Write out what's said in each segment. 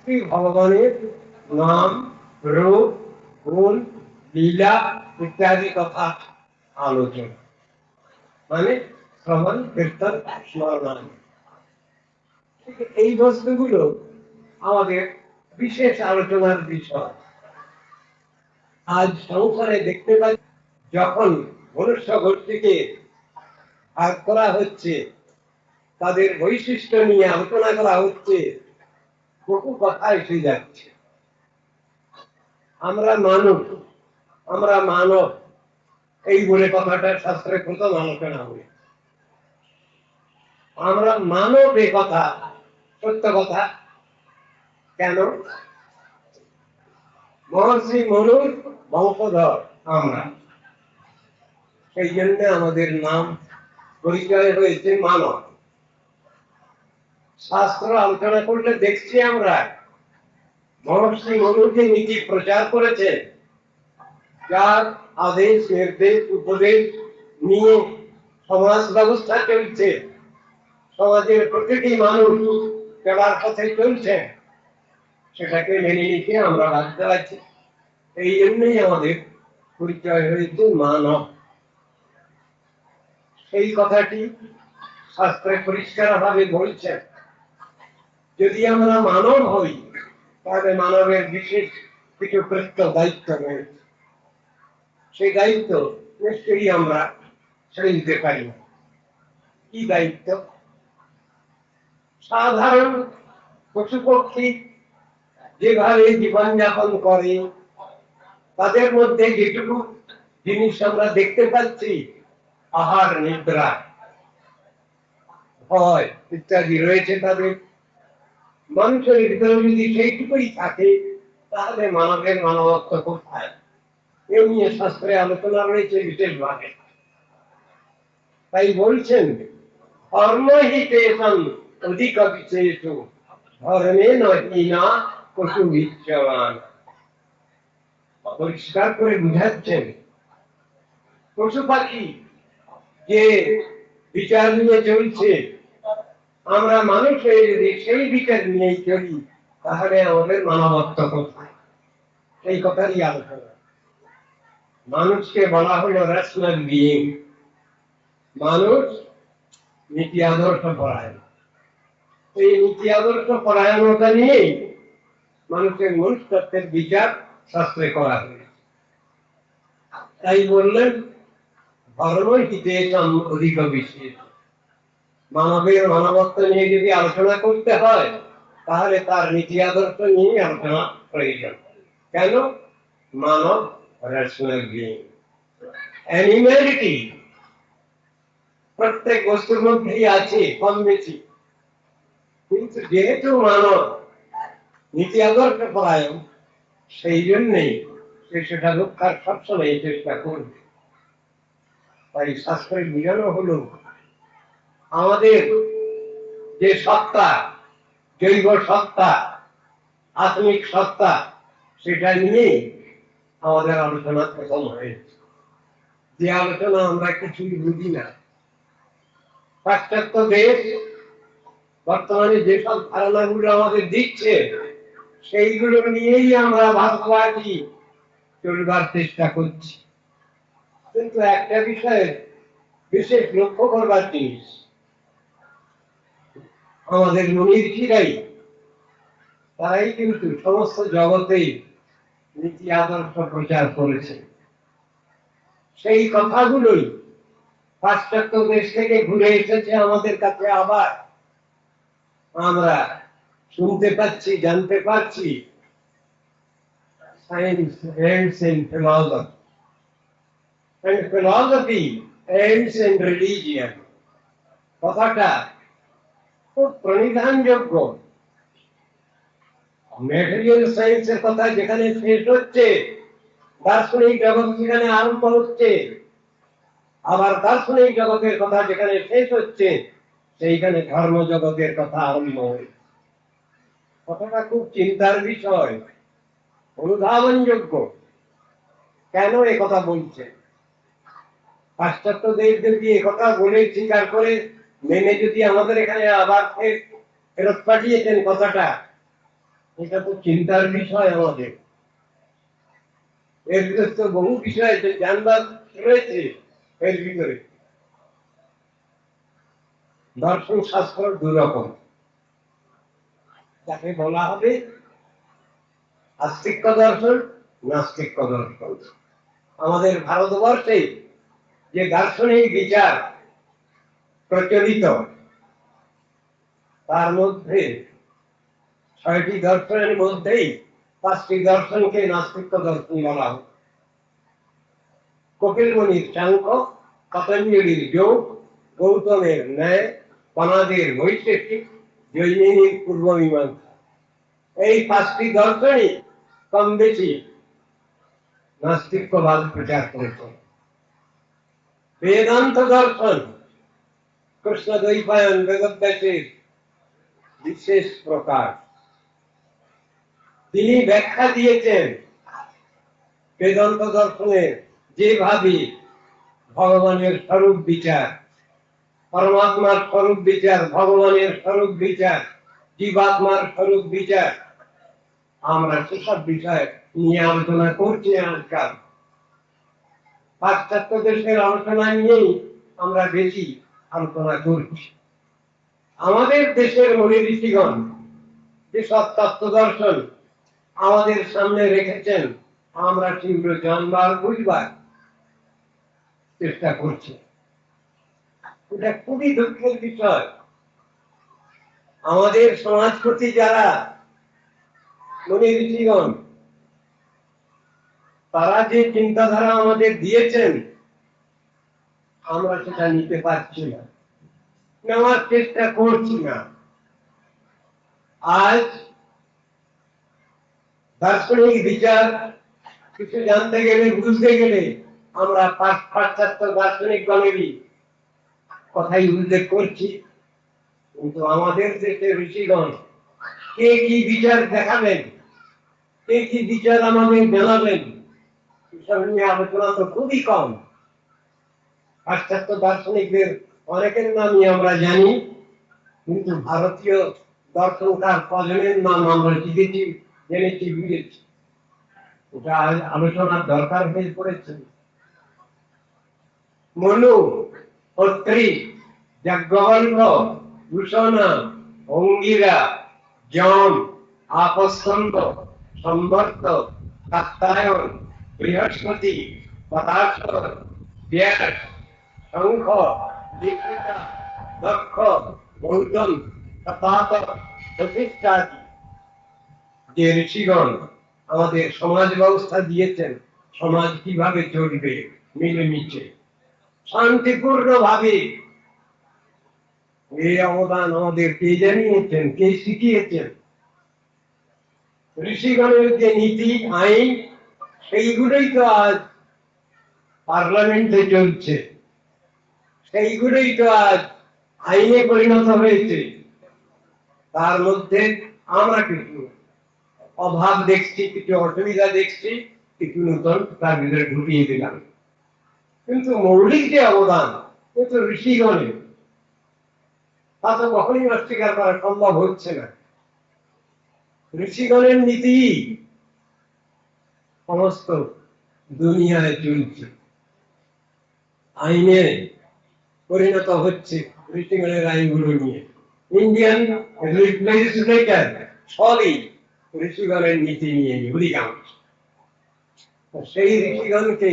শ্রী ভগবানের নাম, রূপ, গুণ, লীলা ইত্যাদি কথা আলোচনা, মানে শ্রবণ, কীর্তন, স্মরণ। এই বস্তুগুলো আমাদের বিশেষ আলোচনার বিষয়। আজ সংসারে দেখতে পাচ্ছি, যখন মনুষ্য গোষ্ঠীকে ভাগ করা হচ্ছে, তাদের বৈশিষ্ট্য নিয়ে আলোচনা করা হচ্ছে, বহু কথা এসে যাচ্ছে। আমরা মানব, আমরা মানব, এই বলে কথাটা শাস্ত্রে প্রথম আলোচনা হবে। আমরা মানব, এ কথা সত্য কথা। কেন? মহর্ষি মনুর বংশধর আমরা, সেই জন্য আমাদের নাম পরিচয় হয়েছে মানব। শাস্ত্র আলোচনা করলে দেখছি আমরা মহর্ষি মনু যে নীতি প্রচার করেছে, যার আদেশ নির্দেশ উপদেশ নিয়ে সমাজ ব্যবস্থা চলছে, সমাজের প্রতিটি মানুষ চলার পথে চলছে, সেটাকে মেনে নিতে আমরা বাধ্য আছি। এই জন্যই আমাদের পরিচয় হয়েছে মানব। সেই কথাটি শাস্ত্রে পরিষ্কার ভাবে বলছে, যদি আমরা মানব হই তাহলে মানবের বিশেষ কিছু কৃত্য দায়িত্ব রয়েছে। সেই দায়িত্ব নিশ্চয়ই আমরা ছেড়ে দিতে পারি না। কি দায়িত্ব? সাধারণ পশু পক্ষী যেভাবে জীবনযাপন করে, তাদের মধ্যে যেটুকু জিনিস আমরা দেখতে পাচ্ছি, আহার, নিদ্রা, ভয় ইত্যাদি রয়েছে তাদের, মানুষের ভিতরে যদি সেইটুকুই থাকে, তাহলে মানবের মানবত্ব কোথায়? এ নিয়ে শাস্ত্রে আলোচনা রয়েছে বিশেষভাবে। তাই বলছেন, ধর্মহিতেশং অধিক বিশেষ ধর্মে নহিনা পশু বিচ্যমান। পরিষ্কার করে বুঝাচ্ছেন, পশু পাখি যে বিচার নিয়ে চলছে, আমরা মানুষ হয়ে যদি সেই বিচার নিয়েই চলি, তাহলে আমাদের মানবত্ব কোথায়? সেই কথারই আলোচনা। মানুষকে বলা হলো রেশনাল বিইং। মানুষ নীতি আদর্শ পরায়ণ। এই নীতি আদর্শ পরায়ণতা নিয়েই মানুষের মনুষ্যত্বের বিচার শাস্ত্রে করা হয়েছে। তাই বললেন, ধর্ম হিতেশং অধিক বিশেষ। মানবের মানবত্ব নিয়ে যদি আলোচনা করতে হয়, তাহলে তার নীতি আদর্শ নিয়ে আলোচনা প্রয়োজন। কেন? মানব রেশনাল বিইং। অ্যানিম্যালিটি প্রত্যেক বস্তুর মধ্যেই আছে কম বেশি, কিন্তু যেহেতু মানব নীতি আদর্শ পরায়ণ, সেই জন্যই সে সেটা রক্ষার সবসময় চেষ্টা করবে। তাই শাস্ত্রে বোঝানো হলো, আমাদের যে সত্তা, জৈব সত্তা, আত্মিক সত্তা, সেটা নিয়েই আমাদের আলোচনা প্রথম হয়েছে। যে আলোচনা আমরা কিছুই বুঝি না। পাশ্চাত্য দেশ বর্তমানে যেসব ধারণাগুলো আমাদের দিচ্ছে, সেইগুলো নিয়েই আমরা ভারতবাসী চলবার চেষ্টা করছি। কিন্তু একটা বিষয়ে বিশেষ লক্ষ্য করবার জিনিস, আমাদের মুনিঋষিরাই, তারাই কিন্তু সমস্ত জগতেই নীতি আদর্শ প্রচার করেছে। সেই কথাগুলোই পাশ্চাত্য দেশ থেকে ঘুরে এসেছে আমাদের কাছে, আবার আমরা শুনতে পাচ্ছি, জানতে পারছি। Science ends in philosophy, and philosophy ends in religion। কথাটা খুব প্রণিধানযোগ্য। ম্যাটেরিয়াল সায়েন্সের কথা যেখানে শেষ হচ্ছে, দার্শনিক জগৎ সেখানে আরম্ভ হচ্ছে, আবার দার্শনিক জগতের কথা যেখানে শেষ হচ্ছে, সেইখানে ধর্ম জগতের কথা আরম্ভ হয়েছে। কথাটা খুব চিন্তার বিষয়, অনুধাবনযোগ্য। কেন এ কথা বলছে? পাশ্চাত্য দেশ যদি একথা বলে স্বীকার করে মেনে যদি আমাদের এখানে আবার ফেরত পাঠিয়েছেন কথাটা, এটা তো চিন্তার বিষয় আমাদের। এর ভিতরে তো বহু বিষয় আছে, জানবার রয়েছে এর ভিতরে। দর্শন শাস্ত্র দু রকম, যাকে বলা হবে আস্তিক্য দর্শন, নাস্তিক্য দর্শন। আমাদের ভারতবর্ষে যে দার্শনিক বিচার প্রচলিত, তার মধ্যে 6টি দর্শনের মধ্যেই 5টি দর্শনকে নাস্তিক্য দর্শন বলা হয়। কপিল মুনির সাংখ্য, পতঞ্জলির যোগ, গৌতমের ন্যায়, কণাদের বৈশেষিক, জৈমিনীর পূর্ব মীমাংসা, এই 5টি দর্শনই কম বেশি নাস্তিক্যবাদ প্রচার করেছে। বেদান্ত দর্শন কৃষ্ণ দ্বৈপায়ন বেদব্যাসের বিশেষ প্রকার। তিনি ব্যাখ্যা দিয়েছেন বেদান্ত দর্শনের যেভাবে ভগবানের স্বরূপ বিচার, পরমাত্মার স্বরূপ বিচার, ভগবানের স্বরূপ বিচার, জীবাত্মার স্বরূপ বিচার, আমরা সেসব বিষয় নিয়ে আলোচনা করছি আজকাল। পাশ্চাত্য দেশের আলোচনা নিয়েই আমরা বেশি আলোচনা করছি। আমাদের দেশের মুনি ঋষিগণ যেসব তত্ত্ব দর্শন আমাদের সামনে রেখেছেন, আমরা সেগুলো জানবার, বুঝবার চেষ্টা করছি। এটা খুবই দুঃখের বিষয়। আমাদের সমাজপতি যারা মুনি ঋষিগণ, তারা যে চিন্তাধারা আমাদের দিয়েছেন, আমরা সেটা নিতে পারছি না, নেওয়ার চেষ্টা করছি না। আজ দার্শনিক বিচার কিছু জানতে গেলে, বুঝতে গেলে আমরা পাশ্চাত্য দার্শনিক গণেরই কথাই উল্লেখ করছি। কিন্তু আমাদের দেশের ঋষিগণ কে কি বিচার দেখাবেন, কে কি বিচার আমাদের জানাবেন, এসব নিয়ে আলোচনা তো খুবই কম। পাশ্চাত্য দার্শনিকদের অনেকের নামই আমরা জানি, কিন্তু ভারতীয় দর্শনকার কজনের নাম আমরা শিখেছি, জেনেছি, বুঝেছি। ওটা আলোচনার দরকার হয়ে পড়েছে। মনু, অত্রি, যাজ্ঞবল্ক্য, দূষণা, অঙ্গিরা, যম, আপস্কন্দ, সম্বর্ত, কাত্যায়ন, বৃহস্পতি, পদার্থ, ব্যাস, শঙ্খ, দীক্ষিতা, দক্ষ, গৌতম, তথাত, প্রতিষ্ঠাদি যে ঋষিগণ আমাদের সমাজ ব্যবস্থা দিয়েছেন, সমাজ কিভাবে চলবে মিলেমিশে শান্তিপূর্ণ ভাবে, এই অবদান আমাদের কে জানিয়েছেন, কে শিখিয়েছেন? ঋষিগণের যে নীতি আইন, সেইগুলোই তো আজ পার্লামেন্টে চলছে, সেইগুলোই তো আজ আইনে পরিণত হয়েছে। তার মধ্যে আমরা কিছু অভাব দেখছি, কিছু অসুবিধা দেখছি, কিছু নতুন তার ভিতরে ঢুকিয়ে দিলাম। কিন্তু মৌলিক যে অবদান, কিন্তু ঋষিগণের, তা তো কখনই অস্বীকার করা সম্ভব হচ্ছে না। ঋষিগণের নীতি সমস্ত দুনিয়ায় চলছে, আইনে পরিণত হচ্ছে ঋষিগণের আইনগুলো নিয়ে। ইন্ডিয়ান লেজিসলেটর সবই ঋষিগণের নীতি নিয়ে অধিকাংশ। সেই ঋষিগণকে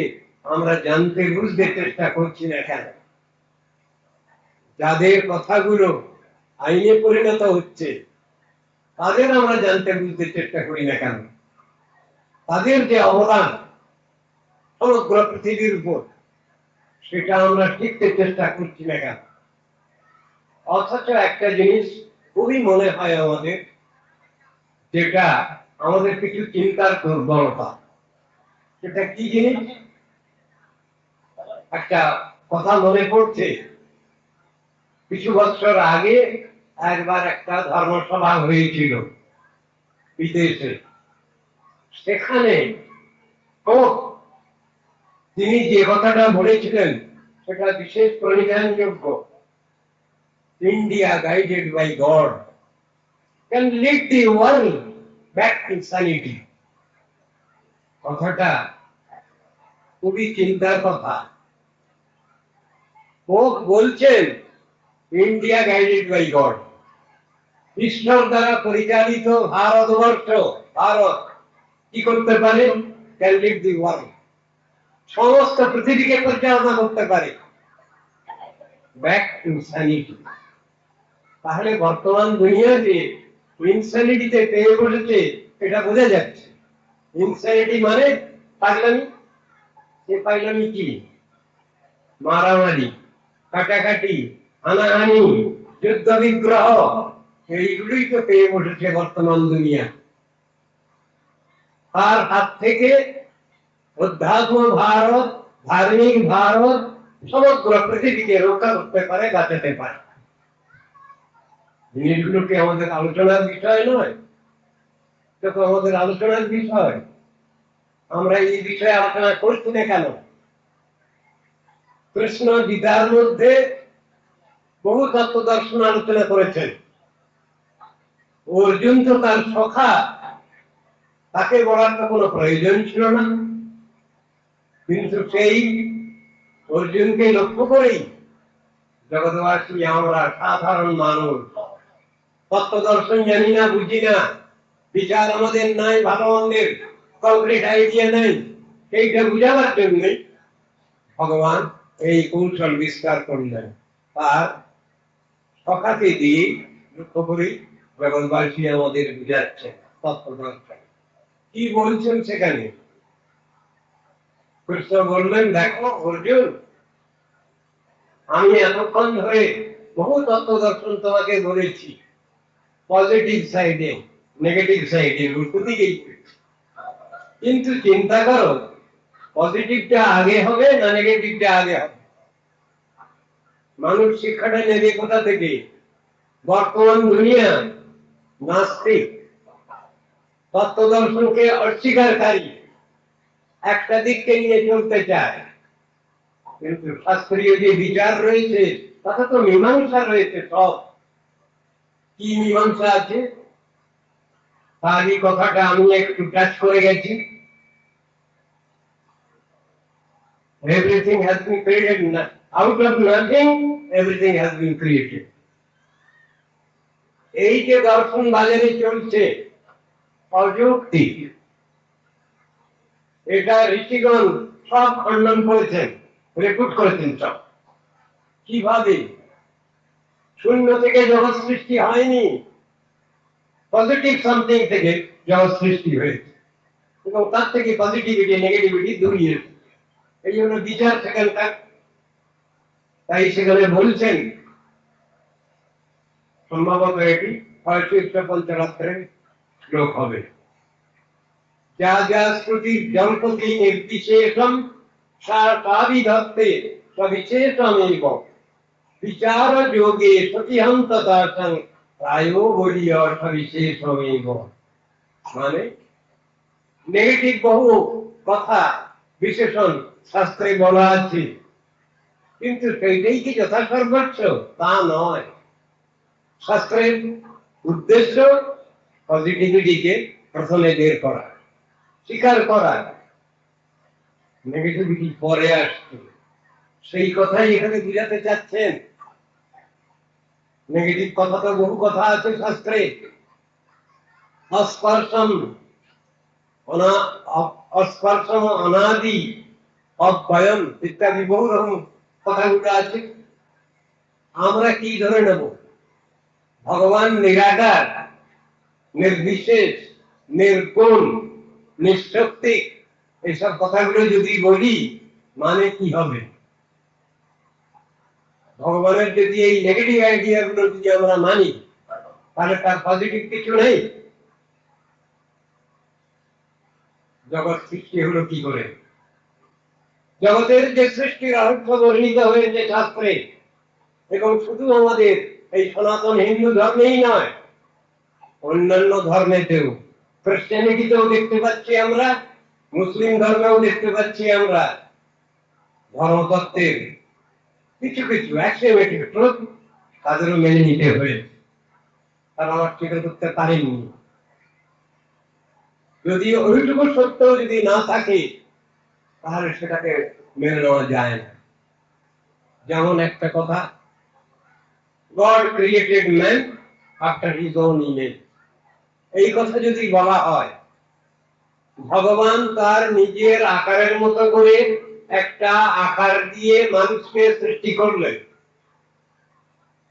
আমরা জানতে, বুঝতে চেষ্টা করছি না কেন? যাদের কথাগুলো আইনে পরিণত হচ্ছে, তাদের আমরা জানতে, বুঝতে চেষ্টা করি না কেন? তাদের যে অবদান সমগ্র পৃথিবীর উপর, সেটা আমরা শিখতে চেষ্টা করছি না কেন? অথচ একটা জিনিস খুবই মনে হয় আমাদের, যেটা আমাদের কিছু চিন্তার দুর্বলতা। সেটা কি জিনিস? একটা কথা মনে পড়ছে, কিছু বছর আগে একবার একটা ধর্মসভা হয়েছিল বিদেশে। সেখানে তিনি যে কথাটা বলেছিলেন, সেটা বিশেষ পরিধানযোগ্য। India guided by God can lead the world back to sanity. কথাটা খুবই চিন্তার কথা। পোপ বলছেন ইন্ডিয়া গাইডেড বাই গড, ঈশ্বর দ্বারা পরিচালিত ভারতবর্ষ, ভারত কি করতে পারে? ক্যান লিড দি ওয়ার্ল্ড, সমস্ত পৃথিবীকে পরিচালনা করতে পারে। Back to sanity. তাহলে বর্তমান দুনিয়া যে ইনস্যানিটিতে পেয়ে বসেছে এটা বোঝা যাচ্ছে। ইনস্যানিটি মানে পাগলামি। সে পাগলামি কি? মারামারি, কাটাকাটি, হানাহানি, যুদ্ধ বিগ্রহ, এইগুলোই তো পেয়ে বসেছে বর্তমান দুনিয়া। তার হাত থেকে অধ্যাত্ম ভারত, ধার্মিক ভারত সমগ্র পৃথিবীকে রক্ষা করতে পারে, বাঁচাতে পারে। জিনিসগুলো কি আমাদের আলোচনার বিষয় নয়? তো আমাদের আলোচনার বিষয়। আমরা এই বিষয়ে আলোচনা করছি না কেন? কৃষ্ণ গীতার মধ্যে বহু তত্ত্ব দর্শন আলোচনা করেছেন। অর্জুন তো তার সখা, তাকে বলার তো কোনো প্রয়োজন ছিল না, কিন্তু সেই অর্জুনকে লক্ষ্য করেই জগৎবাসী আমরা সাধারণ মানুষ, তত্ত্ব দর্শন জানি না, বুঝি না, বিচার আমাদের নাই, ভালো মন্দের কংক্রিট আইডিয়া নেই, সেইটা বুঝাবার জন্য ভগবান এই কৌশল বিস্তার করলেন। আর সখাকে দিয়ে লক্ষ্য করি জগৎবাসী আমাদের বুঝাচ্ছে তত্ত্ব দর্শন। কি বলছেন সেখানে? কৃষ্ণ বললেন, দেখো অর্জুন, আমি এতক্ষণ ধরে বহু তত্ত্ব দর্শন তোমাকে বলেছি, পজিটিভ সাইডে, নেগেটিভ সাইডে, উল্টো দিকেই। কিন্তু চিন্তা করো, পজিটিভটা আগে হবে না নেগেটিভটা আগে হবে? মানুষ শিক্ষাটা নেবে কোথা থেকে? বর্তমান দুনিয়া নাস্তিক, তত্ত্ব দর্শনকে অস্বীকারী, একটা দিককে নিয়ে চলতে চায়। কিন্তু শাস্ত্রীয় যে বিচার রয়েছে তাতে তো মীমাংসা রয়েছে। সব কি মীমাংসা আছে? তারই কথাটা আমি একটু টাচ করে গেছি। Everything has been created, out of nothing everything has been created. এই যে দর্শন বাজারে চলছে অযৌক্তিক, এটা ঋষিগণ সব খণ্ডন করেছেন, রেকর্ড করেছেন সব। কিভাবে? শূন্য থেকে জগৎ সৃষ্টি হয়নি, পজিটিভ সামথিং থেকে জগৎ সৃষ্টি হয়েছে, এবং তার থেকে পজিটিভিটি নেগেটিভিটি দূরিয়ে, এই জন্য বিচার সেখানকার। তাই সেখানে বলছেন, সম্ভবত এটি হয়তো পঞ্চরাত্রের শ্লোক হবে, যা যা শ্রুতি জল্পতি নির্বিশেষম সাবিধত্তে সবিশেষমেব বিচার যোগে সতিহন্ততাসং প্রায় বলিয় সবিশেষমেব। মানে নেগেটিভ বহু কথা বিশেষণ শাস্ত্রে বলা আছে, কিন্তু সেইটাই কি যথাসর্বস্ব? তা নয়। শাস্ত্রের উদ্দেশ্য পজিটিভিটিকে প্রথমে বের করা, স্বীকার করা, নেগেটিভিটি পরে আসছে। সেই কথাই এখানে বুঝাতে চাচ্ছেন। নেগেটিভ কথা তো বহু কথা আছে শাস্ত্রে, অস্পর্শম, অস্পর্শম, অনাদি, অভয়ম ইত্যাদি বহু রকম কথাগুলো আছে। আমরা কি ধরে নেব? ভগবান নিরাকার, নির্বিশেষ, নির্গুণ, নিঃশক্তি, এইসব কথাগুলো যদি বলি মানে কি হবে? ভগবানের যদি এই নেগেটিভ আইডিয়া গুলো যদি আমরা মানি, তাহলে তার পজিটিভ কিছু নেই। জগৎ সৃষ্টি হলো কি করে? জগতের যে সৃষ্টি রহস্য বর্ণিত হয়েছে শাস্ত্রে, এবং শুধু আমাদের এই সনাতন হিন্দু ধর্মেই নয়, অন্যান্য ধর্মেতেও, খ্রিস্টানিটিতেও দেখতে পাচ্ছি আমরা, মুসলিম ধর্মেও দেখতে পাচ্ছি আমরা, ধর্মতত্ত্বের কিছু কিছু অ্যাক্সিওমেটিক ট্রুথ তাদেরও মেনে নিতে হয়েছে, তারা অস্বীকার করতে পারেননি। যদি ওইটুকু সত্য যদি না থাকে তাহলে সেটাকে মেনে নেওয়া যায় না। যেমন একটা কথা, god created man after his own image, এই কথা যদি বলা হয়, ভগবান তার নিজের আকারের মতো করে একটা আকার দিয়ে মানুষকে সৃষ্টি করলেন,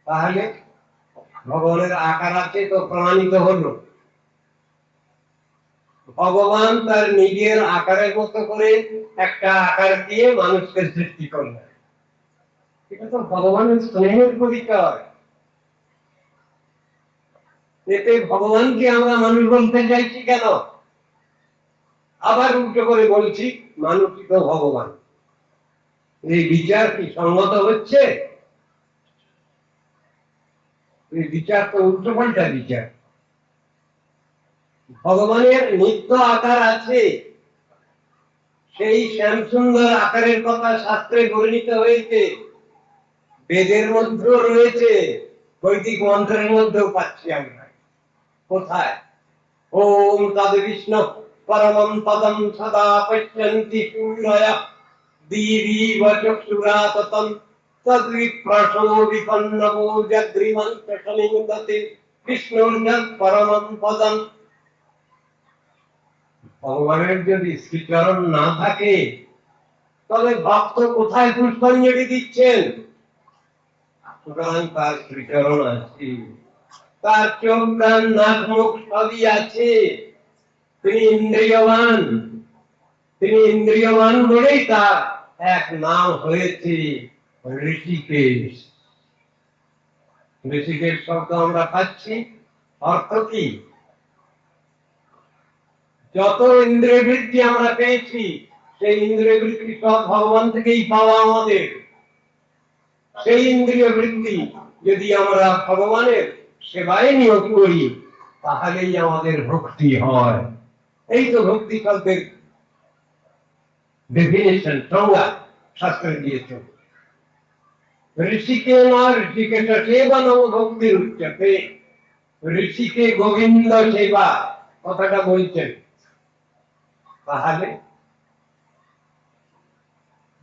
তাহলে ভগবানের আকার আছে তো প্রমাণিত হলো। ভগবান তার নিজের আকারের মতো করে একটা আকার দিয়ে মানুষকে সৃষ্টি করলেন, এটা তো ভগবানের স্নেহের পরিচয়। এতে ভগবানকে আমরা মানুষ বলতে চাইছি কেন? আবার উল্টো করে বলছি মানুষই তো ভগবান। এই বিচার কি সঙ্গত হচ্ছে? এই বিচার তো উল্টো পাল্টা বিচার। ভগবানের নিত্য আকার আছে, সেই শ্যামসুন্দর আকারের কথা শাস্ত্রে বর্ণিত হয়েছে, বেদের মধ্যেও রয়েছে, বৈদিক মন্ত্রের মধ্যেও পাচ্ছি আমরা। কোথায়? ওম তদ বিষ্ণু পরমং পদম সদা পশ্যন্তি সূর্যয়া দীরিব চক্ষুরাততম তদ্বিপ্রশো বিপন্নবো যদ্রিমন্ত সমিন্দতে বিষ্ণুর পরমং পদম। ভগবানের যদি শ্রীচরণ না থাকে তবে ভক্ত কোথায় পুষ্পাঞ্জলি দিচ্ছেন? সুতরাং তার শ্রীচরণ আছে, তার চোখ কান নাক মুখ সবই আছে। তিনি ইন্দ্রিয়বান, তিনি ইন্দ্রিয়বান বলেই তার এক নাম হয়েছে ঋষিকেশ। ঋষিকেশ শব্দ আমরা পাচ্ছি, অর্থ কি? যত ইন্দ্রিয় বৃত্তি আমরা পেয়েছি সেই ইন্দ্রিয় বৃত্তি সব ভগবান থেকেই পাওয়া আমাদের। সেই ইন্দ্রিয় বৃত্তি যদি আমরা ভগবানের সেবায় নিয়োগ করি তাহলেই আমাদের ভক্তি হয়। এই তো ভক্তি শব্দের ডেফিনেশন, সংজ্ঞা শাস্ত্রে দিয়েছে। ঋষিকে না ঋষিকেশ সেবা নব ভক্তির উচ্চতে, ঋষিকে গোবিন্দ সেবা কথাটা বলছেন। তাহলে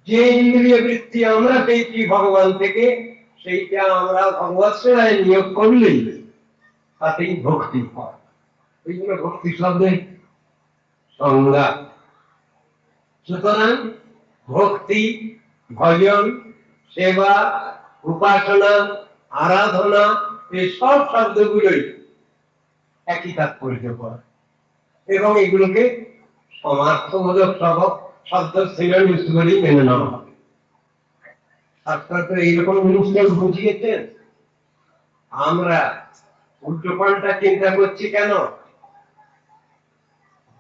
যে ইন্দ্রিয় বৃত্তি আমরা পেয়েছি ভগবান থেকে সেইটা আমরা ভগবৎ সেবায় নিয়োগ করলেই তাতেই ভক্তি হয়। এইগুলো ভক্তি শব্দের সংজ্ঞা। সুতরাং ভক্তি, ভজন, সেবা, উপাসনা, আরাধনা এই সব শব্দগুলোই একই তাৎপর্য করে এবং এগুলোকে সমার্থবোধক শব্দ সিনোনিমস বলেই মেনে নেওয়া হবে। শাস্ত্র তো এইরকম জিনিসটাই বুঝিয়েছেন। আমরা উল্টো পাল্টা চিন্তা করছি কেন?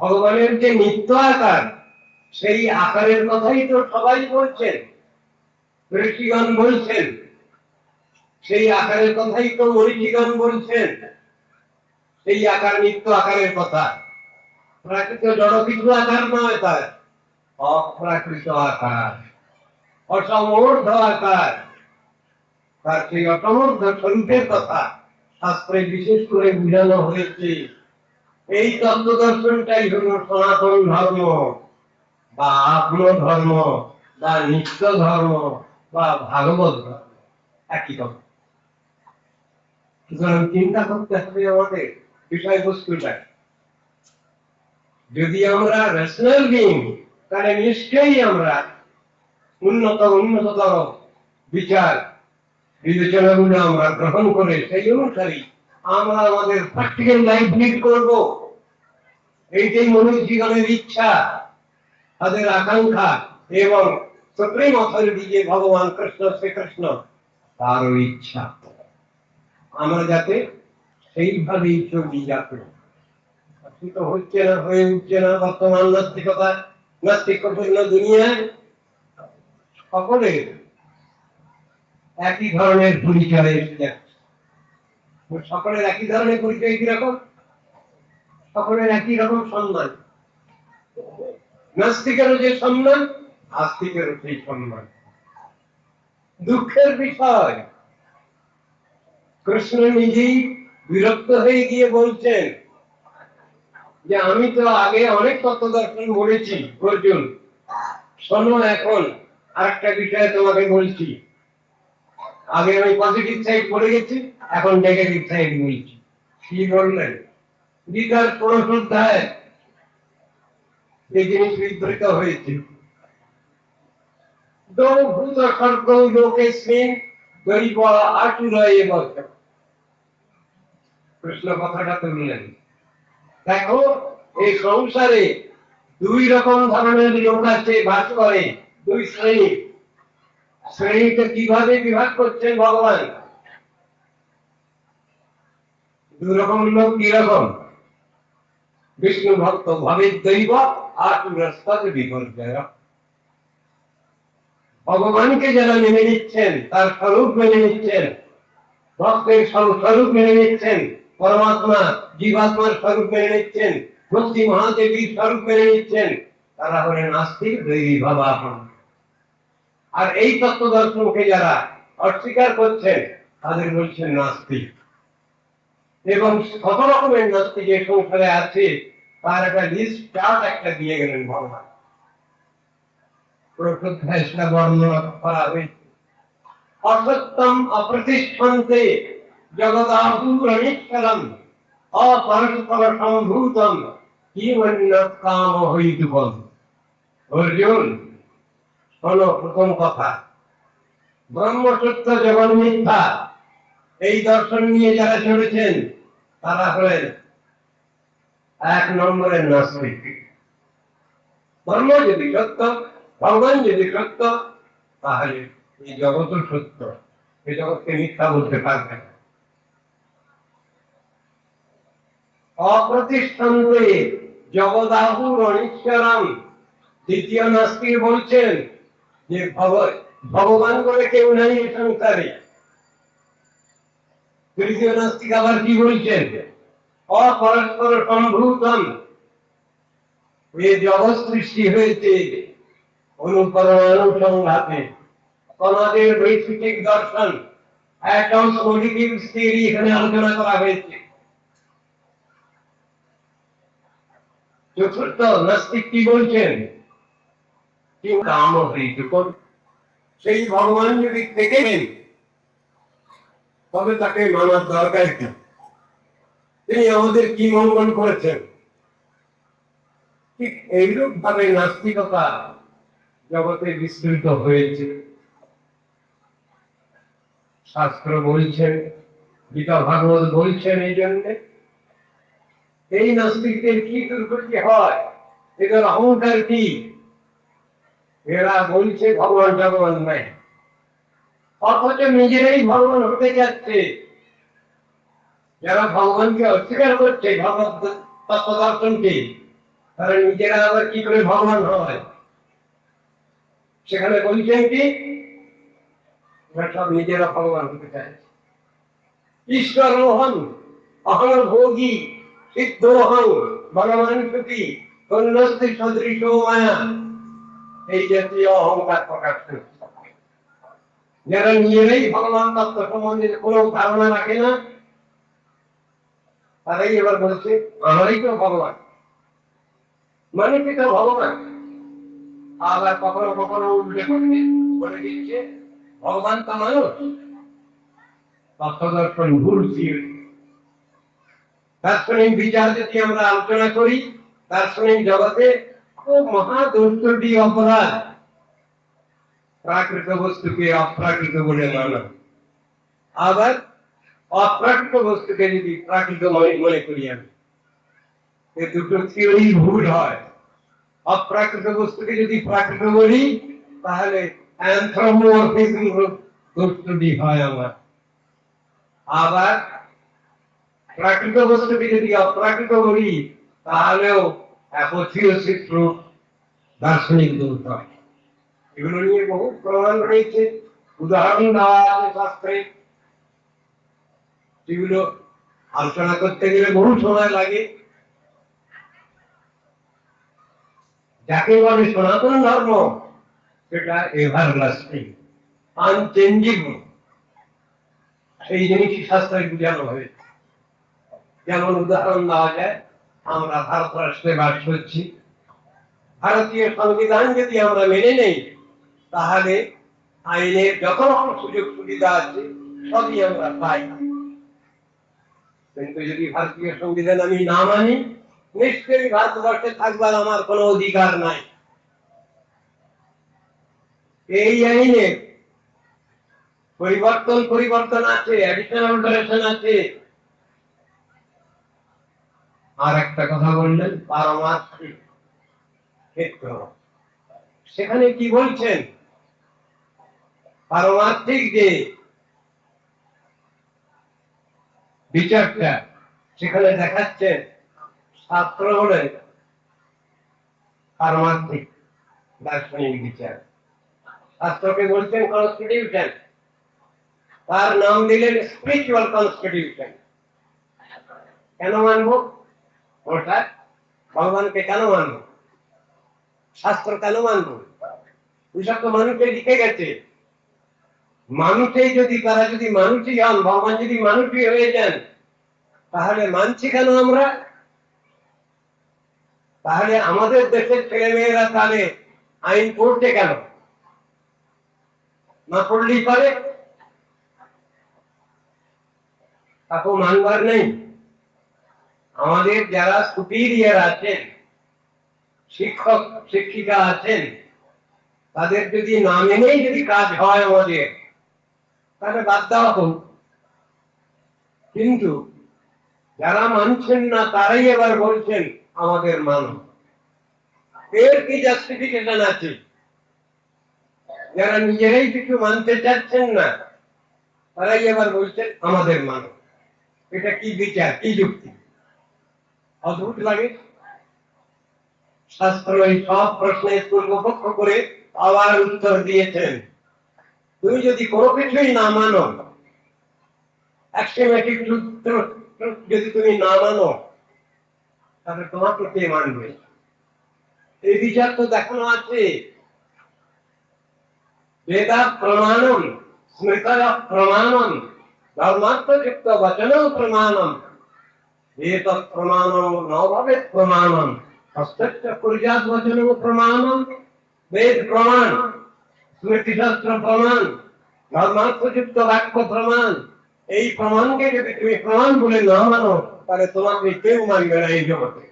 ভগবানের যে নিত্য আকার, সেই আকারের কথাই তো সবাই বলছেন, ঋষিগণ বলছেন, সেই আকারের কথাই তো মনীষীগণ বলছেন। সেই আকার নিত্য আকারের কথা, প্রাকৃত জড় কিছু আকার নয়, তার অপ্রাকৃত আকার, অসমর্থ আকার, তার সেই অসমর্থ স্বরূপের কথা শাস্ত্রে বিশেষ করে বোঝানো হয়েছে। এই তত্ত্ব দর্শনটাই হল সনাতন ধর্ম বা আত্ম ধর্ম বা নিত্য ধর্ম বা ভাগবত ধর্ম, একই কথা। সুতরাং চিন্তা করতে হবে আমাদের বিষয়বস্তুটা। যদি আমরা রেশনাল বিং, তাহলে নিশ্চয়ই আমরা উন্নততর বিচার বিবেচনাগুলো আমরা গ্রহণ করে সেই অনুসারে আমরা আমাদের প্র্যাকটিক্যাল লাইফ লিড করব। এইটাই মনীষীগণের ইচ্ছা, তাদের আকাঙ্ক্ষা এবং সুপ্রিম অথরিটি যে ভগবান কৃষ্ণ, শ্রীকৃষ্ণ, তারও ইচ্ছা আমরা যাতে সেইভাবেই চলি। যাতে হচ্ছে না, হয়ে উঠছে না বর্তমান নাস্তিকতা, নাস্তিকপূর্ণ দুনিয়ায় সকলের একই ধরনের পরিচয় এসে যাচ্ছে। সকলের একই ধরনের পরিচয় কিরকম? সকলের একই রকম সম্মান। নাস্তিকেরও যে সম্মান, আস্তিকেরও সেই সম্মান। দুঃখের বিষয়, কৃষ্ণ নিজেই বিরক্ত হয়ে গিয়ে বলছেন যে আমি তো আগে অনেক তত্ত্ব দর্শন বলেছি অর্জুন, শোনো এখন আরেকটা বিষয় তোমাকে বলছি। আগে আমি পজিটিভ সাইড বলে গেছি, এখন নেগেটিভ সাইড বলছি। কি বললেন? গীতার ১৬ অধ্যায় এই জিনিস বিবৃত হয়েছে। ভূত স্বর্গ লোকেস্মিন দৈব আসুরয়ে বর্ত। কৃষ্ণ কথাটা তুললেন। দেখো, এই সংসারে দুই রকম ধরনের লোক আছে, বাস করে দুই শ্রেণী। শ্রেণীকে কিভাবে বিভাগ করছেন ভগবান? দুই রকম লোক কিরকম? বিষ্ণু ভক্ত ভাবে দৈব আসুরস্তদ বিপর্যয়। ভগবানকে যারা মেনে নিচ্ছেন, তার স্বরূপ মেনে নিচ্ছেন, ভক্তের স্বরূপ মেনে নিচ্ছেন, পরমাত্মা জীবাত্মার স্বরূপ মেনে নিচ্ছেন, ভক্তি মহাদেবীর স্বরূপ মেনে নিচ্ছেন, তারা হলেন নাস্তিক দৈবী ভাবাপন। আর এই তত্ত্ব দর্শনকে যারা অস্বীকার করছেন, তাদের বলছেন নাস্তিক। এবং কত রকমের নাস্তিক এই সংসারে আছে, তার একটা লিস্ট চার্ট একটা দিয়ে গেলেন ভগবান। প্রকৃতায় সেটা বর্ণনা করা হয়েছে। অসত্যম অপ্রতিষ্ঠন্তে জগদাহুরণীশ্বরম অপরস্পর সম্ভূতম কিমন্য কাম হইতুকম। অর্জুন, হলো প্রথম কথা, ব্রহ্মসত্য জগৎ মিথ্যা এই দর্শন নিয়ে যারা চলেছেন, তারা হলেন ১ নম্বরের নাস্তিক। ব্রহ্ম যদি সত্য, ভগবান যদি সত্য, তাহলে এই জগৎ সত্য, এই জগৎকে মিথ্যা বলতে পারবে না। অপ্রতিষ্ঠান্তে জগদাহুর অনিশ্বরম। দ্বিতীয় নাস্তিক বলছেন যে ভগবান বলে কেউ নাই এই সংসারে। তৃতীয় নাস্তিক আবার কি বলছেন? অপরস্পর সম্ভূতম। এই জগৎ সৃষ্টি হয়েছে অনুপরমাণু সংঘাতে। তোমাদের বৈশিষ্ট্যিক দর্শন, অ্যাটমস মলিকিউলস থিওরি এখানে আলোচনা করা হয়েছে। চতুর্থ নাস্তিক কি বলছেন? কি কাম হইতুকম। সেই ভগবান যদি থেকে তবে তাকে মানার দরকার কি? তিনি আমাদের কি মঙ্গল করেছেন? ঠিক এইরূপ ভাবে নাস্তিকতা জগতে বিস্তৃত হয়েছে। শাস্ত্র বলছেন, গীতা ভাগবত বলছেন, এই জন্য এই নাস্তিকদের কি দুর্গতি হয়, এদের অহংকার কি? এরা বলছে ভগবান ভগবান নাই, অথচ নিজেরাই ভগবান হতে যাচ্ছে। যারা ভগবানকে অস্বীকার করছে, ভগবত তত্ত্ব দর্শনকে, তারা নিজেরা আবার কি করে ভগবান হয়? সেখানে বলছেন কি সব নিজেরা ভগবান হতে চায়। ঈশ্বর হন, অহং ভোগী, সিদ্ধ হন, ভগবান সুখী, কন্যাস্তি সদৃশ মায়া, এই জাতীয় অহংকার প্রকাশ করছে। যারা নিজেরাই ভগবান তত্ত্ব সম্বন্ধে কোন ধারণা রাখে না, তারাই এবার বলছে আমারই তো ভগবান, মানুষই তো ভগবান। আবার কখনো কখনো উল্টে বলে দিচ্ছে ভগবান তো মানুষ। তত্ত্ব দর্শন ভুল থিওরি। দার্শনিক বিচার যদি আমরা আলোচনা করি, দার্শনিক জগতে খুব মহা দুষ্টটি অপরাধ প্রাকৃত বস্তুকে অপ্রাকৃত বলে মানা। আবার অপ্রাকৃত বস্তুকে যদি প্রাকৃত মনে করি আমি, এই দুটো থিওরি ভুল হয়। অপ্রাকৃত বস্তুকে যদি প্রাকৃত বলি, তাহলে অ্যানথ্রোমরফিজম দোষটি হয় আমার। আবার প্রাকৃত বস্তুকে যদি অপ্রাকৃত বলি, তাহলেও অ্যাপোথিওসিস রূপ দার্শনিক দোষ হয়। এগুলো নিয়ে বহু প্রমাণ রয়েছে, উদাহরণ দেওয়া আছে শাস্ত্রে। সেগুলো আলোচনা করতে গেলে বহু সময় লাগে। যাকে বলে সনাতন ধর্ম, সেটা এভারলাস্টিং, আনচেঞ্জেবল। সেই জিনিসই শাস্ত্রে বুঝানো হয়েছে। যেমন উদাহরণ দেওয়া যায়, আমরা ভারতবর্ষে বাস করছি, ভারতীয় সংবিধান যদি আমরা মেনে নেই, তাহলে আইনের যত রকম সুযোগ সুবিধা আছে সবই আমরা পাই। কিন্তু যদি ভারতীয় সংবিধান আমি না মানি, নিশ্চয়ই ভারতবর্ষে থাকবার আমার কোনো অধিকার নাই। এই আইনে পরিবর্তন আছে, অ্যাডিশনাল অল্টারেশন আছে। আর একটা কথা বললেন, পারমার্থিক ক্ষেত্র, সেখানে কি বলছেন? পারমার্থিক যে বিচারটা সেখানে দেখাচ্ছেন শাস্ত্র হলে পারমার্থিক দার্শনিক বিচার। শাস্ত্রকে বলছেন কনস্টিটিউশন, তার নাম দিলেন স্পিরিচুয়াল কনস্টিটিউশন। কেন মানবো ওটা? ভগবানকে কেন মানবো? শাস্ত্র কেন মানবো? ওইসব তো মানুষে লিখে গেছে। মানুষই যদি, তারা যদি মানুষই হন, ভগবান যদি মানুষই হয়ে যান, তাহলে মানছি কেন আমরা? তাহলে আমাদের দেশের ছেলে মেয়েরা তাহলে আইন পড়ছে কেন? না পড়লেই পারে, তাকে মানবার নেই। আমাদের যারা সুপিরিয়র আছেন, শিক্ষক শিক্ষিকা আছেন, তাদের যদি না মেনেই যদি কাজ হয় আমাদের, তাহলে বাদ দেওয়া হোক। কিন্তু যারা মানছেন না, তারাই এবার বলছেন আমাদের মানো। এর কি জাস্টিফিকেশন আছে? যারা নিজেরাই কিছু মানতে চাচ্ছেন না, তারাই এবার বলছেন আমাদের মানো। এটা কি বিচার, কি যুক্তি? অদ্ভুত লাগে। শাস্ত্র এই সব প্রশ্নের পূর্বপক্ষ করে আবার উত্তর দিয়েছেন। তুমি যদি কোনো কিছুই না মানো, অ্যাক্সিওম্যাটিক সূত্র যদি তুমি না মানো, তাহলে তোমাকে কে মানবে? এই বিচার তো দেখানো আছে। বেদা প্রমাণম, স্মৃতয় প্রমাণম, ধর্মার্থযুক্ত বচনম প্রমাণম, বেদ প্রমাণম নভাবে প্রমাণম, হস্তচ্চ কুর্যাৎ বচনম প্রমাণম। বেদ প্রমাণ, স্মৃতিশাস্ত্র প্রমাণ, ধর্মার্থযুক্ত বাক্য প্রমাণ। এই প্রমাণকে যদি তুমি প্রমাণ বলে না মানো, তাহলে তোমাকে কেউ মানবে না এই জগতে।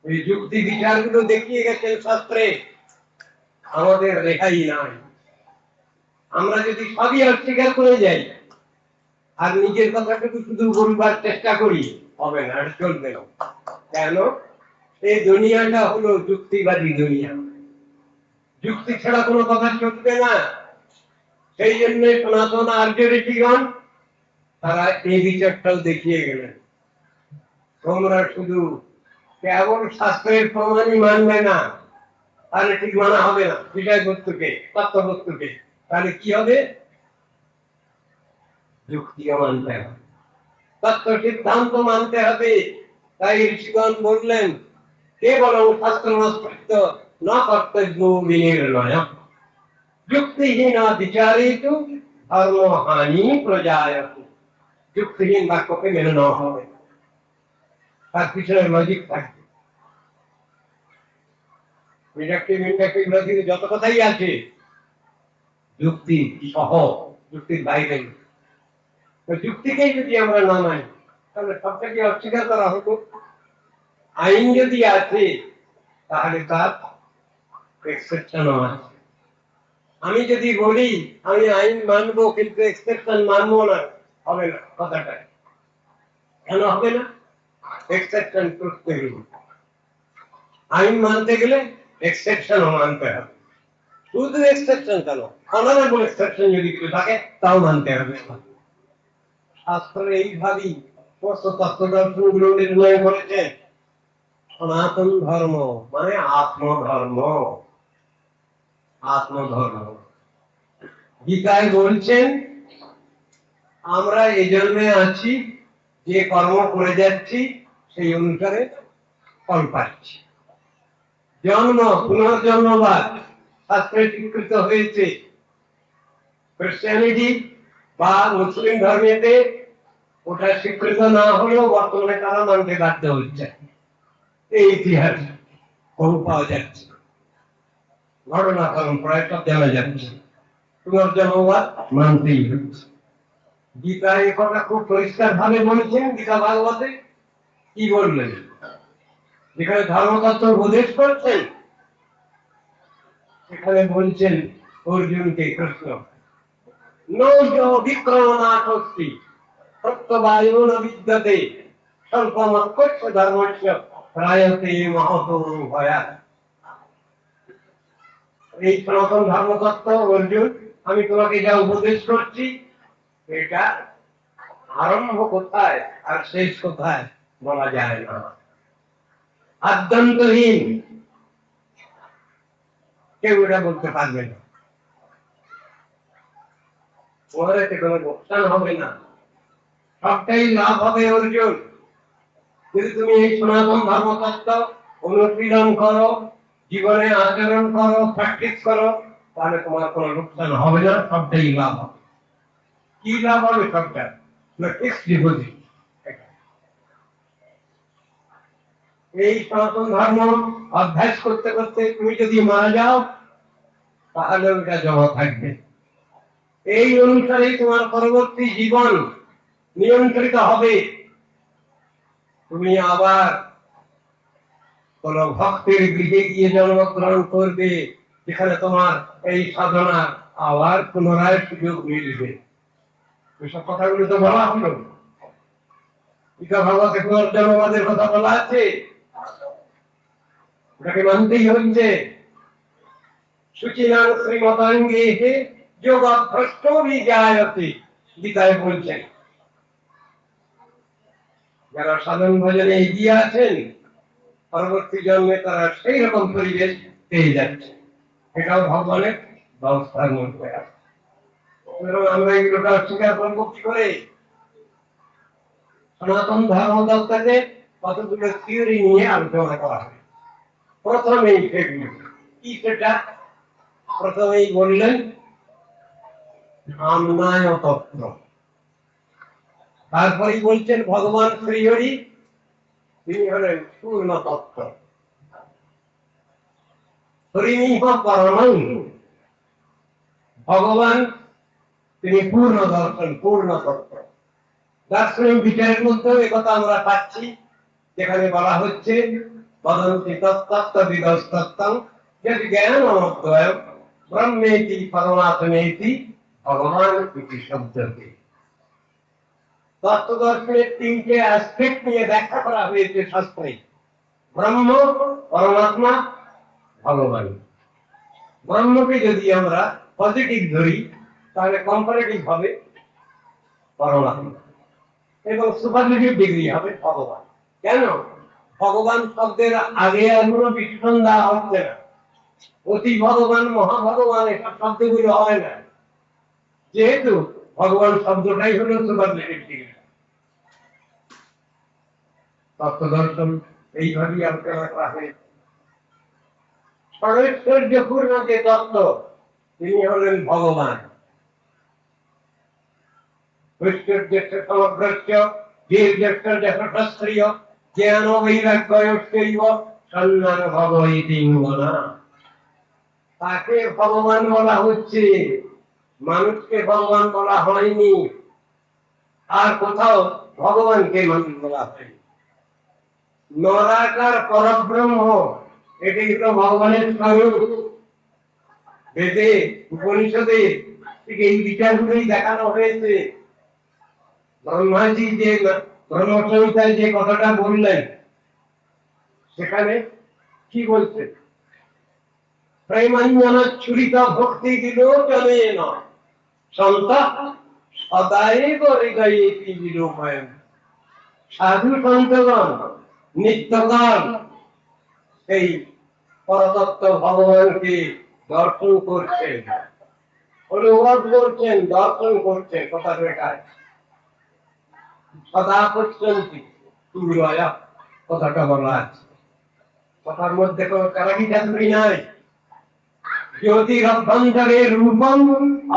এই যুক্তি বিচারগুলো দেখিয়ে গেছেন শাস্ত্রে, আমাদের রেহাই নাই। আমরা যদি সবই অস্বীকার করে যাই আর নিজের কথাটুকু শুধু বলবার চেষ্টা করি, হবে না, চলবে না। কেন? এই দুনিয়াটা হলো যুক্তিবাদী দুনিয়া, যুক্তি ছাড়া কোনো কথা চলবে না। সেই জন্য সনাতন আর্য ঋষিগণ তারা এই বিচারটাও দেখিয়ে গেলেন, তোমরা শুধু কেবল শাস্ত্রের প্রমাণই মানবে না, তাহলে ঠিক মানা হবে না বিষয়বস্তুকে, তত্ত্ববস্তুকে। তাহলে কি হবে? যুক্তিও মানতে হবে, তত্ত্ব সিদ্ধান্ত মানতে হবে। তাই ঋষিগণ বললেন কেবল শাস্ত্রমস্কৃত না কর্তব্য বিনির্ণয়, যুক্তিহীন বিচারিতু ধর্মহানি প্রজায়তু। যুক্তিহীন বাক্যকে মেনে নেওয়া হবে, তার পিছনে লজিক থাকবে। ডিডাকটিভ ইন্ডাকটিভ লজিক যত কথাই আছে যুক্তি সহ, যুক্তির বাইরে। তো যুক্তিকেই যদি আমরা না মানি, তাহলে সবটাকে অস্বীকার করা হতো। আইন যদি আছে, তাহলে তার এক্সেপশনও আছে। আমি যদি বলি আমি আইন মানবো কিন্তু এক্সেপশন মানবো না, হবে না কথাটা। কেন হবে না? এক্সেপশন করতে গেলে, আইন মানতে গেলে এক্সেপশনও মানতে হবে। শুধু এক্সেপশন কেন, অনারেবল এক্সেপশন যদি কিছু থাকে তাও মানতে হবে। শাস্ত্র এইভাবেই তত্ত্বদর্শনগুলো নির্ণয় করেছে। সনাতন ধর্ম মানে আত্মধর্ম, আত্মধর্ম। গীতায় বলছেন আমরা এই জন্মে আছি, যে কর্ম করে যাচ্ছি সেই অনুসারে ফল পাচ্ছি। জন্ম পুনর্জন্মবাদ শাস্ত্রে স্বীকৃত হয়েছে। খ্রিস্টানিটি বা মুসলিম ধর্মেতে ওটা স্বীকৃত না হলেও বর্তমানে তারা মানতে বাধ্য হচ্ছে। এই ইতিহাস বহু পাওয়া যাচ্ছে, ঘটনা পরম্পরায় সব জানা যাচ্ছে। পুনর্জন্মবাদ মানতেই হচ্ছে। গীতা এ কথা খুব পরিষ্কার ভাবে বলেছেন। গীতা ভাগবতে কি বললেন? যেখানে ধর্মতত্ত্ব উপদেশ করছেন, সেখানে বলছেন অর্জুনকে কৃষ্ণ, নৈজ বিক্রমণাশক্তি প্রত্যবায়ু ন বিদ্যতে স্বল্পমৎকস্য ধর্মস্য প্রায়তে মহতো ভয়া। এই সনাতন ধর্মতত্ত্ব অর্জুন, আমি তোমাকে যা উপদেশ করছি, এটা আরম্ভ কোথায় আর শেষ কোথায় বলা যায় না, আদ্যন্তহীন, কেউ এটা বলতে পারবে না। তোমার এতে কোনো লোকসান হবে না, সবটাই লাভ হবে অর্জুন। যদি তুমি এই সনাতন ধর্মতত্ত্ব অনুশীলন করো, জীবনে আচরণ করো, প্র্যাকটিস করো, তাহলে তোমার কোনো লোকসান হবে না, সবটাই লাভ হবে। কি লাভ হবে? সবটা ফিক্সড ডিপোজিট। এই সনাতন ধর্ম অভ্যাস করতে করতে তুমি যদি মারা যাও, তাহলে ওটা জমা থাকবে। এই অনুসারে তোমার পরবর্তী জীবন নিয়ন্ত্রিত হবে। তুমি আবার কোন ভক্তের গৃহে গিয়ে জন্মগ্রহণ করবে, যেখানে তোমার এই সাধনা আবার পুনরায় সুযোগ মিলবে। এসব কথাগুলো তো বলা হলো। গীতা ভাগবতে পুনর্জন্মবাদের কথা বলা আছে, ওটাকে মানতেই হচ্ছে। সুচিনাং শ্রীমতাঙ্গে যোগভ্রষ্ট বিজায়তে, গীতায় বলছেন। যারা সাধন ভজনে এগিয়ে আছেন, পরবর্তী জন্মে তারা সেই রকম পরিবেশ পেয়ে যাচ্ছে। এটাও ভগবানের ব্যবস্থার মধ্যে আছে। আমরা এগুলোটা অস্বীকার করবো কি করে? সনাতন ধর্মতত্ত্বে কতগুলো থিওরি নিয়ে আলোচনা করা হয়। প্রথমেই সেগুলো কি, সেটা প্রথমেই বললেন আমনায় তত্ত্ব। তারপরে বলছেন ভগবান শ্রীহরি, তিনি হলেন পূর্ণ তত্ত্ব। হরিমিহ পরমং, ভগবান তিনি পূর্ণ দর্শন, পূর্ণ তত্ত্ব। দার্শনিক বিচারের মধ্যে একথা আমরা পাচ্ছি, যেখানে বলা হচ্ছে বদন্তি তত্ত্ববিদস্তত্ত্বং যদ জ্ঞানমদ্বয়ম ব্রহ্মেতি পরমাত্মেতি ভগবান ইতি শব্দতে। তত্ত্ব দর্শনের তিনটে অ্যাসপেক্ট নিয়ে ব্যাখ্যা করা হয়েছে শাস্ত্রে: ব্রহ্ম, পরমাত্মা, ভগবান। ব্রহ্মকে যদি আমরা পজিটিভ ধরি, তাহলে কম্পারেটিভ হবে পরমাত্মা, এবং সুপারলেটিভ ডিগ্রি হবে ভগবান। কেন? ভগবান শব্দের আগে আর কোনো বিশেষণ দেওয়া হচ্ছে না। অতি ভগবান, মহাভগবান, এসব শব্দগুলো হয় না, যেহেতু ভগবান শব্দটাই হলো সুপারলেটিভ ডিগ্রি। তত্ত্ব দর্শন এইভাবেই আলোচনা করা হয়েছে। ষড়ৈশ্বর্যপূর্ণ যে তত্ত্ব, তিনি হলেন ভগবান। ঐশ্বর্যস্য সমগ্রস্য দীর্ঘস্য যশস্ত্রিয় জ্ঞান বৈরাগ্যয়স্যৈব সন্ন্যান ভব ইতি গুণা। তাকে ভগবান বলা হচ্ছে, মানুষকে ভগবান বলা হয়নি। আর কোথাও ভগবানকে মানুষ বলা হয়নি। নরাকার পরব্রহ্ম, এটাই তো ভগবানের স্বরূপ। বেদে, উপনিষদে ঠিক এই বিচারগুলোই দেখানো হয়েছে। ব্রহ্মাজি যে ব্রহ্মসংহিতায় যে কথাটা বললেন, সেখানে কি বলছে? প্রেমাঞ্জন ছুরিত ভক্তি বিলোচনেন সন্তঃ সদাএব হৃদয়ে বিলোপয়ন। সাধু সন্তগণ নিত্যকাল সেই পরতত্ত্ব ভগবানকে দর্শন করছেন, অনুভব করছেন, দর্শন করছেন। কথা বেটায় সদা পশ্যন্তি তুরয়া, কথাটা বলা আছে। কথার মধ্যে কোনো কারাগি চাতুরি নাই। জ্যোতির অভ্যন্তরে রূপম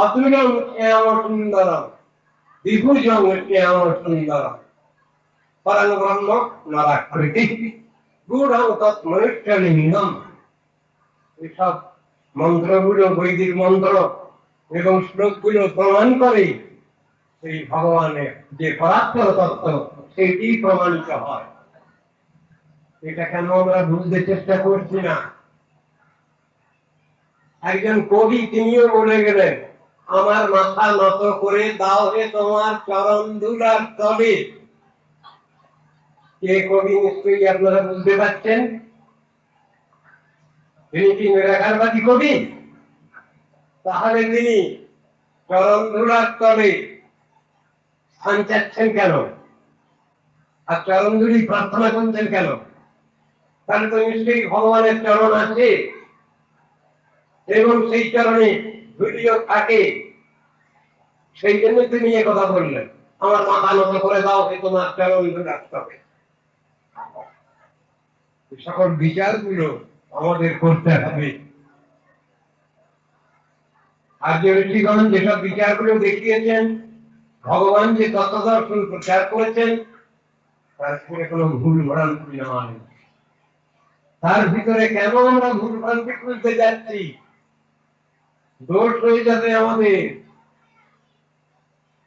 অতুলং শ্যাম সুন্দরম বিভুজং শ্যাম সুন্দরম পরং ব্রহ্ম নরাকৃতি। গূঢ় তৎমনুষ্ঠলিঙ্গম, এসব মন্ত্রগুলো, বৈদিক মন্ত্র এবং শ্লোকগুলো প্রমাণ করে সেই ভগবানের যে পরাত্পর তত্ত্ব সেটি প্রমাণিত হয়। এটা কেন আমরা বুঝতে চেষ্টা করছি না? একজন কবি তিনিও বলে গেলেন, আমার মাথা নত করে দাও হে তোমার চরণ ধুলার তবে। কে কবি নিশ্চয়ই আপনারা বুঝতে পারছেন। তিনি কি নিরাকারবাদী কবি? তাহলে তিনি চরণ ধুলার তবে স্থান চাচ্ছেন কেন, আর চরণ ধুলি প্রার্থনা করছেন কেন? তাহলে তো নিশ্চয়ই ভগবানের চরণ আছে এবং সেই চরণে ধুলিও থাকে। সেই জন্য তিনি এ কথা বললেন, আমার মাথা নত করে দাও হে তোমার চরণ ধুলার তবে। সকল বিচারগুলো আমাদের করতে হবে। আর যে ঋষিগণ যেসব বিচারগুলো দেখিয়েছেন, ভগবান যে তত্ত্বদর্শন প্রচার করেছেন, তার কোনো ভুল ভ্রান্তি নয়। তার ভিতরে কেন আমরা ভুল ভ্রান্তি খুঁজতে যাচ্ছি? দোষ হয়ে যাবে আমাদের।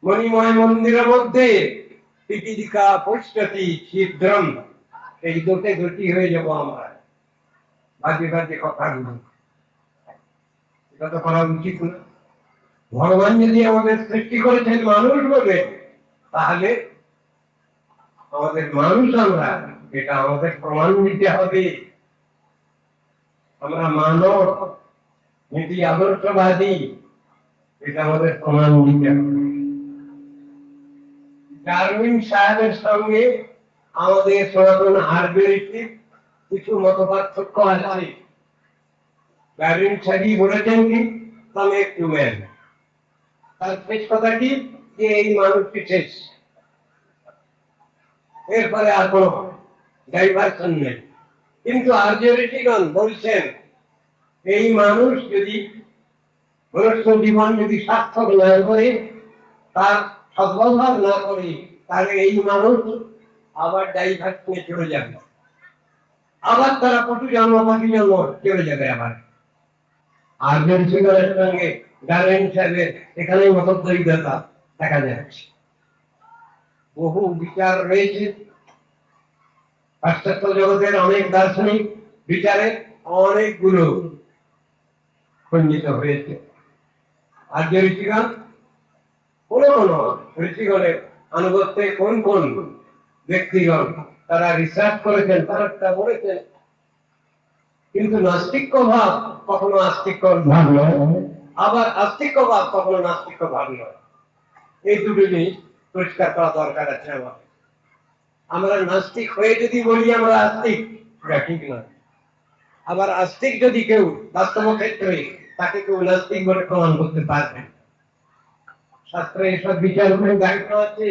মণিময় মন্দিরের মধ্যে পিপীলিকা পৌষ্ঠতি ছিদ্রম, এই দোষে দোষী হয়ে যাব আমরা। বাজে বাজে কথাগুলো, এটা তো করা উচিত না। ভগবান যদি আমাদের সৃষ্টি করেছেন মানুষ বলে, তাহলে আমাদের মানুষ আমরা, এটা আমাদের প্রমাণ দিতে হবে। আমরা মানব, নীতি আদর্শবাদী, এটা আমাদের প্রমাণ দিতে হবে। ডারউইন সাহেবের সঙ্গে আমাদের সনাতন হার্বেরিটির কিছু মত পার্থক্য আছে। ডারউইন সাহেব বলেছেন কি, সাম একটু ম্যান, তার শেষ কথা কি, যে এই মানুষটি শেষ, এরপরে আর কোন ডাইভার্সন নেই। কিন্তু আর্য ঋষিগণ বলছেন, এই মানুষ যদি মনুষ্য জীবন যদি সার্থক না করে, তার সদ্ব্যবহার না করে, তাহলে এই মানুষ আবার ডাইভার্সনে চলে যাবে, আবার তারা পশু জন্ম পাখি জন্ম চলে যাবে। আবার আর্য ঋষিগণের সঙ্গে ডারউইন সাহেবের এখানেই মতদ্বৈধতা দেখা যাচ্ছে। বহু বিচার রয়েছে, পাশ্চাত্য জগতের অনেক দার্শনিক বিচারে অনেকগুলো খণ্ডিত হয়েছে। আর্য ঋষিগণ, কোন কোন ঋষিগণের আনুগত্যে কোন কোন ব্যক্তিগণ তারা রিসার্চ করেছেন, তারা তা বলেছেন। কিন্তু নাস্তিক্য ভাব কখনো আস্তিক্য ভাব নয়, আবার আস্তিক্য ভাব কখনো নাস্তিক্য ভাব নয়। এই দুটো জিনিস পরিষ্কার করা দরকার আছে আমাদের। আমরা নাস্তিক হয়ে যদি বলি আমরা আস্তিক, এটা ঠিক নয়। আবার আস্তিক যদি কেউ বাস্তব ক্ষেত্রে, তাকে কেউ নাস্তিক বলে প্রমাণ করতে পারবে। শাস্ত্রে এসব বিচার করে দায়িত্ব আছে,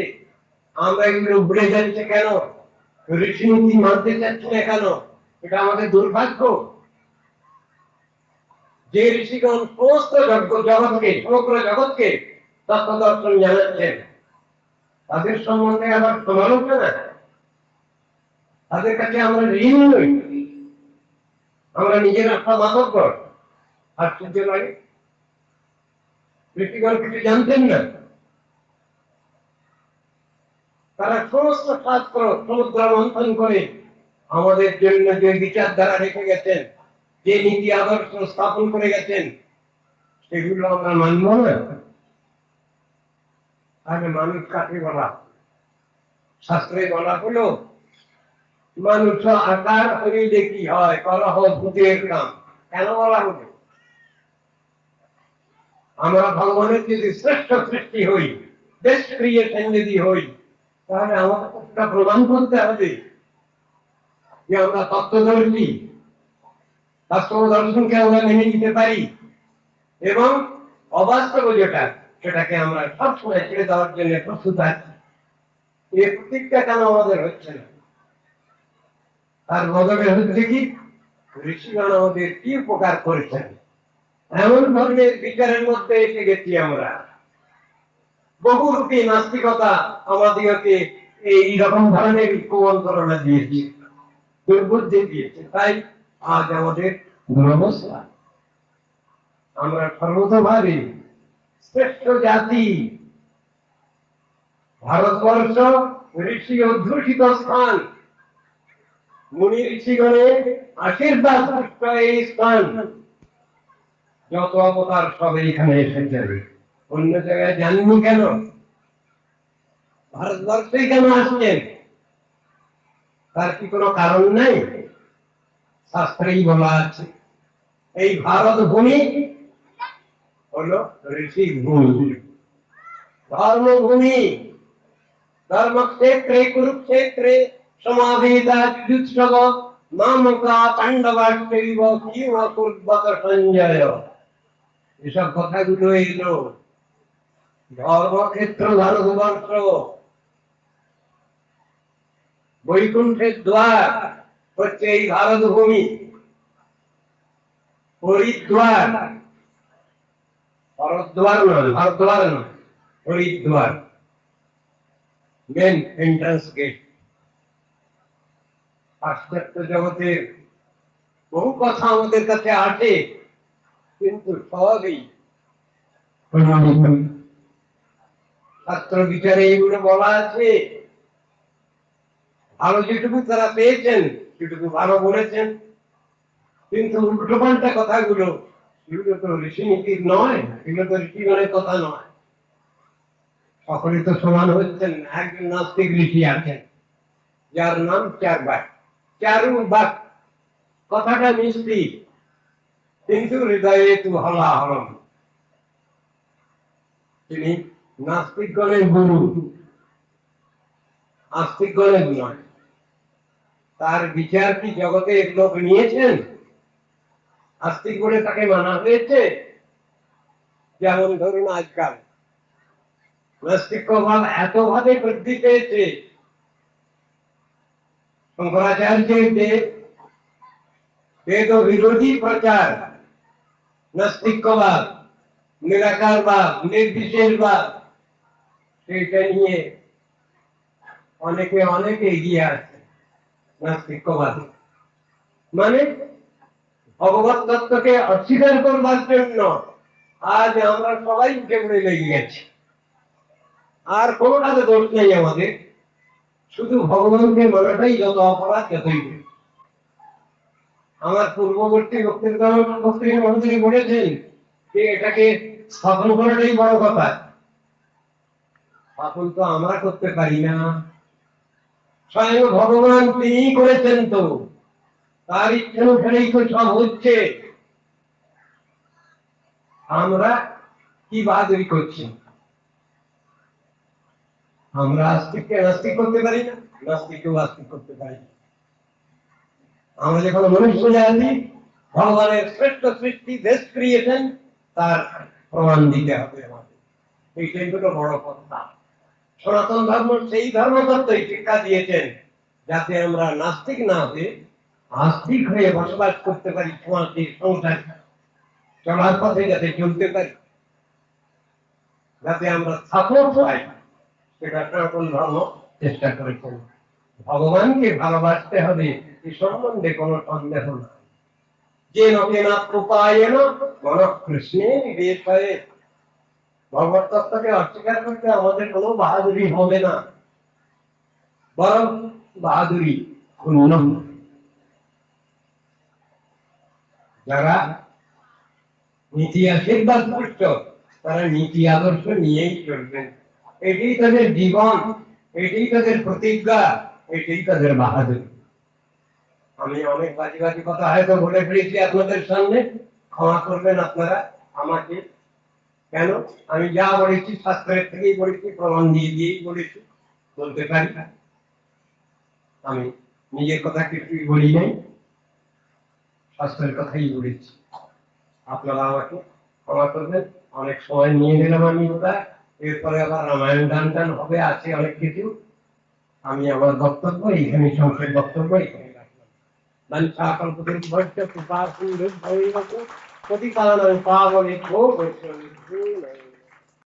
আমরা এগুলো ভুলে যাচ্ছি কেন? ঋষিনীতি মানতে চাচ্ছি না কেন? এটা আমাদের দুর্ভাগ্য। যে ঋষিগণ সমস্ত জগৎকে, সমগ্র জগৎকে তত্ত্ব দর্শন জানাচ্ছেন, তাদের সম্বন্ধে আবার সমালোচনা, তাদের কাছে আমরা ঋণ নই, আমরা নিজেরা সমাগত। আশ্চর্য লাগে, ঋষিগণ কিছু জানতেন না। তারা সমস্ত শাস্ত্র সমুদ্র মন্থন করে আমাদের জন্য যে বিচারধারা রেখে গেছেন, যে নীতি আদর্শ স্থাপন করে গেছেন, সেগুলো আমরা মানব না। তাহলে মানুষ কাকে বলা? শাস্ত্রে বলা হলো, মানুষ আকার হইলে কি হয়, করহ ভূতের কাম। কেন বলা হলো? আমরা ভগবানের যদি শ্রেষ্ঠ সৃষ্টি হই, বেস্ট ক্রিয়েশন যদি হই, তাহলে আমাদের একটা প্রমাণ করতে হবে যে আমরা তত্ত্বদর্শী, বাস্তব দর্শনকে আমরা মেনে নিতে পারি, এবং অবাস্তব যেটা, সেটাকে আমরা সবসময় ছেড়ে দেওয়ার জন্য প্রস্তুত আছি। এই প্রতিজ্ঞা কেন আমাদের হচ্ছে না? তার বদলে হচ্ছে কি, ঋষিগণ আমাদের কি উপকার করেছেন। এমন ধরনের বিচারের মধ্যে এসে গেছি আমরা, বহুরূপী নাস্তিকতা আমাদেরকে এই রকম ধরনের কুমন্ত্রণা দিয়েছে। দুর্বুদ্ধি দিয়েছে, তাই আজ আমাদের দুরবস্থা। আমরা সর্বতভাবে শ্রেষ্ঠ জাতি, ভারতবর্ষ ঋষি অধ্যুষিত স্থান, মুনি ঋষিগণের আশীর্বাদ এই স্থান, যত অবতার সব এইখানে এসেছে। অন্য জায়গায় জাননি কেন? ভারতবর্ষেই কেন আসছেন? তার কি কোনো কারণ নেই? শাস্ত্রেই বলা আছে এই ভারত ভূমি হলো ঋষি ভূমি, ধর্মভূমি। ধর্মক্ষেত্রে কুরুক্ষেত্রে সমাবেতা যুৎসব নামকা পাণ্ডবাষ্টৈব কিম কুর্বত সঞ্জয়। এসব কথাগুলো এলো। ধর্মক্ষেত্র ভারতবর্ষ, বৈকুণ্ঠের দ্বার হচ্ছে এই ভারত ভূমি। হরিদ্বার, হরদ্বার নয়, হরদ্বার নয়, হরিদ্বার মেন এন্ট্রান্স গেট। পাশ্চাত্য জগতের বহু কথা আমাদের কাছে আসে, কিন্তু সবই শাস্ত্র বিচারে এইগুলো বলা আছে। ভালো যেটুকু তারা পেয়েছেন সেটুকু ভালো বলেছেন, কিন্তু উল্টো পাল্টা কথাগুলো এগুলো তো ঋষিনীতির নয়, এগুলো তো ঋষিগণের কথা নয়। সকলে তো সমান হচ্ছেন। একজন নাস্তিক ঋষি আছেন যার নাম চারবাক। চারুবাক কথাটা মিষ্টি, কিন্তু হৃদয়ে তু হলাহলম। তিনি নাস্তিকগণের গুরু, আস্তিকগণের নয়। তার বিচার কি জগতের লোক নিয়েছেন? আস্তিক বলে তাকে মানা হয়েছে? যেমন ধরুন আজকাল নাস্তিক্যভাব এতভাবে বৃদ্ধি পেয়েছে, শঙ্করাচার্যের যে বেদ বিরোধী প্রচার, নাস্তিক্যবাদ, নিরাকারবাদ, নির্বিশেষবাদ, সেটা নিয়ে অনেকে এগিয়ে আসছে। নাস্তিক্যবাদ মানে ভগবত তত্ত্বকে অস্বীকার করবার জন্য আজ আমরা সবাই উঠে পড়ে লেগে গেছি। আর কোনোটাতে দোষ নেই আমাদের, শুধু ভগবানকে মানাটাই যত অপরাধ যতই। আমার পূর্ববর্তী বক্তৃতা বলেছেন যে এটাকে স্থাপন করাটাই বড় কথা। স্থাপন তো আমরা করতে পারি না, স্বয়ং ভগবান তিনি করেছেন। তো তার ইচ্ছা অনুসারেই তো সব হচ্ছে। আমরা কি বাহাদুরি করছি? আমরা আস্তিককে নাস্তিক করতে পারি না, নাস্তিককেও আস্তিক করতে পারি না। আমরা যখন মনুষ্য জাতি ভগবানের শ্রেষ্ঠ সৃষ্টি, দেশ ক্রিয়েশন, তার প্রমাণ দিতে হবে আমাদের। এইটাই হলো বড় কথা। সনাতন ধর্ম সেই ধর্মতত্ত্বই শিক্ষা দিয়েছেন যাতে আমরা নাস্তিক না হয়ে আস্তিক হয়ে বসবাস করতে পারি, সমাজের সংসার চলার পথে যাতে চলতে পারি, যাতে আমরা সাপোর্ট পাই, সেটা সনাতন ধর্ম চেষ্টা করেছেন। ভগবানকে ভালোবাসতে হবে এই সম্বন্ধে কোনো সন্দেহ নাই। যে নকেনা উপায়েন মনঃ কৃষ্ণে নিবেশয়ে। ভগবত তত্ত্বকে অস্বীকার করতে আমাদের কোনো বাহাদুরি হবে না, বরং বাহাদুরি শূন্য। যারা নীতি আশীর্বাদ পুষ্ট, তারা নীতি আদর্শ নিয়েই চলবেন। এটাই তাদের জীবন, এটাই তাদের প্রতিজ্ঞা, এটাই তাদের বাহাদুরি। আমি অনেক বাজি বাজি কথা হয়তো বলে ফেলেছি আপনাদের সামনে, ক্ষমা করবেন আপনারা আমাকে। কেন? আমি যা বলেছি শাস্ত্রের থেকেই বলেছি, প্রমাণ দিয়েই বলেছি, বলতে পারি। আমি নিজের কথা কিছুই বলি নাই, শাস্ত্রের কথাই বলেছি। আপনারা আমাকে ক্ষমা করবেন, অনেক সময় নিয়ে নিলাম আমি ওটা। এরপরে আবার রামায়ণ টান হবে, আছে অনেক কিছু। আমি আমার বক্তব্য এইখানে, সংক্ষেপ বক্তব্য এখানে রাখলাম। প্রতিপালন পাবনে